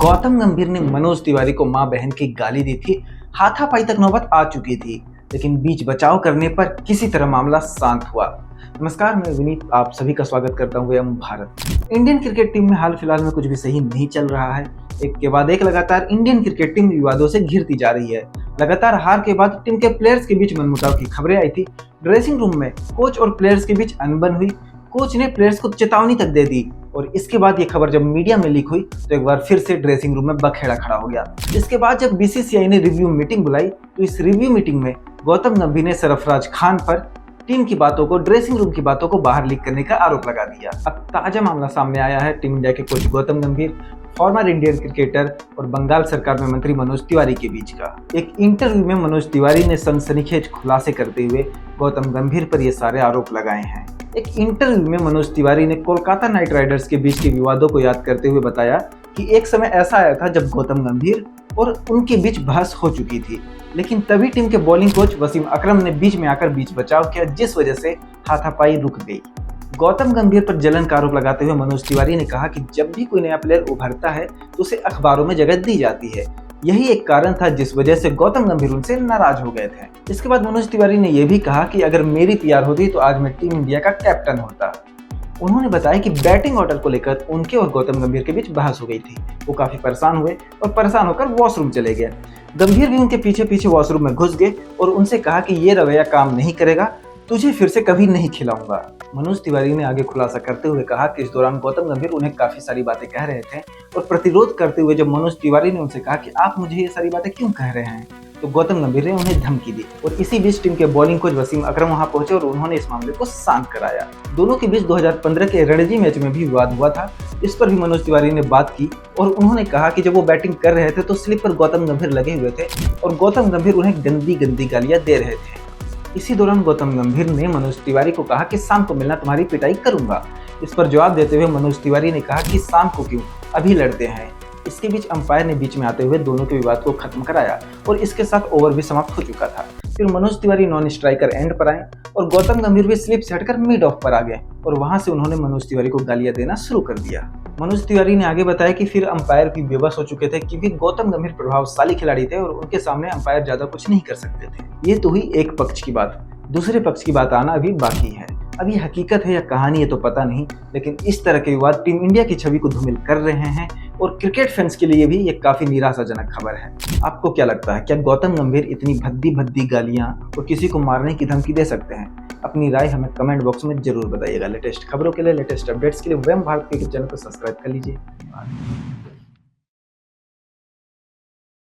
गौतम गंभीर ने मनोज तिवारी को मां बहन की गाली दी थी। हाथापाई तक नौबत आ चुकी थी, लेकिन बीच बचाव करने पर किसी तरह मामला शांत हुआ। नमस्कार, मैं विनीत आप सभी का स्वागत करता हूँ M Bharat. Indian cricket team में हाल फिलहाल में कुछ भी सही नहीं चल रहा है। एक के बाद एक लगातार इंडियन क्रिकेट टीम विवादों से घिरती जा रही है। लगातार हार के बाद टीम के प्लेयर्स के बीच मनमुटाव की खबरें आई थी। ड्रेसिंग रूम में कोच और प्लेयर्स के बीच अनबन हुई। कोच ने प्लेयर्स को चेतावनी तक दे दी और इसके बाद ये खबर जब मीडिया में लीक हुई तो एक बार फिर से ड्रेसिंग रूम में बखेड़ा खड़ा हो गया। इसके बाद जब बीसीसीआई ने रिव्यू मीटिंग बुलाई तो इस रिव्यू मीटिंग में गौतम गंभीर ने सरफराज खान पर टीम की बातों को, ड्रेसिंग रूम की बातों को बाहर लीक करने का आरोप लगा दिया। अब ताजा मामला सामने आया है टीम इंडिया के कोच गौतम गंभीर, फॉर्मर इंडियन क्रिकेटर और बंगाल सरकार में मंत्री मनोज तिवारी के बीच का। एक इंटरव्यू में मनोज तिवारी ने सनसनीखेज खुलासे करते हुए गौतम गंभीर पर ये सारे आरोप लगाए हैं। एक इंटरव्यू में मनोज तिवारी ने कोलकाता नाइट राइडर्स के बीच के विवादों को याद करते हुए बताया कि एक समय ऐसा आया था जब गौतम गंभीर और उनके बीच बहस हो चुकी थी, लेकिन तभी टीम के बॉलिंग कोच वसीम अकरम ने बीच में आकर बीच बचाव किया, जिस वजह से हाथापाई रुक गई। गौतम गंभीर पर जलन का आरोप लगाते हुए मनोज तिवारी ने कहा कि जब भी कोई नया प्लेयर उभरता है तो उसे अखबारों में जगह दी जाती है। यही एक कारण था जिस वजह से गौतम गंभीर उनसे नाराज हो गए थे। इसके बाद मनोज तिवारी ने यह भी कहा कि अगर मेरी पीआर होती तो आज मैं टीम इंडिया का कैप्टन होता। उन्होंने बताया कि बैटिंग ऑर्डर को लेकर उनके और गौतम गंभीर के बीच बहस हो गई थी। वो काफी परेशान हुए और परेशान होकर वॉशरूम चले गए। गंभीर भी उनके पीछे पीछे वॉशरूम में घुस गए और उनसे कहा कि ये रवैया काम नहीं करेगा, तुझे फिर से कभी नहीं खिलाऊंगा। मनोज तिवारी ने आगे खुलासा करते हुए कहा कि इस दौरान गौतम गंभीर उन्हें काफी सारी बातें कह रहे थे और प्रतिरोध करते हुए जब मनोज तिवारी ने उनसे कहा कि आप मुझे ये सारी बातें क्यों कह रहे हैं, तो गौतम गंभीर ने उन्हें धमकी दी। और इसी बीच टीम के बॉलिंग कोच वसीम अकरम वहां पहुंचे और उन्होंने इस मामले को शांत कराया। दोनों के बीच 2015 के रणजी मैच में भी विवाद हुआ था। इस पर भी मनोज तिवारी ने बात की और उन्होंने कहा कि जब वो बैटिंग कर रहे थे तो स्लिप पर गौतम गंभीर लगे हुए थे और गौतम गंभीर उन्हें गंदी गंदी गालियां दे रहे थे। इसी दौरान गौतम गंभीर ने मनोज तिवारी को कहा कि शाम को मिलना, तुम्हारी पिटाई करूंगा। इस पर जवाब देते हुए मनोज तिवारी ने कहा कि शाम को क्यों, अभी लड़ते हैं। इसके बीच अंपायर ने बीच में आते हुए दोनों के विवाद को खत्म कराया और इसके साथ ओवर भी समाप्त हो चुका था। फिर Manoj Tiwari non striker end पर आए और गौतम गंभीर भी स्लिप से हटकर मिड ऑफ पर आ गए और वहां से उन्होंने मनोज तिवारी को गालियां देना शुरू कर दिया। मनोज तिवारी ने आगे बताया कि फिर अंपायर भी बेबस हो चुके थे क्योंकि गौतम गंभीर प्रभावशाली खिलाड़ी थे और उनके सामने अंपायर ज्यादा कुछ नहीं कर सकते थे। ये तो हुई एक पक्ष की बात, दूसरे पक्ष की बात आना अभी बाकी है। अब ये हकीकत है या कहानी है तो पता नहीं, लेकिन इस तरह के विवाद टीम इंडिया की छवि को धूमिल कर रहे हैं और क्रिकेट फैंस के लिए भी ये काफी निराशाजनक खबर है। आपको क्या लगता है, क्या गौतम गंभीर इतनी भद्दी भद्दी गालियां और किसी को मारने की धमकी दे सकते हैं? अपनी राय हमें कमेंट बॉक्स में जरूर बताइएगा। लेटेस्ट खबरों के लिए, लेटेस्ट अपडेट्स के लिए वेम भारत के चैनल को सब्सक्राइब कर लीजिए।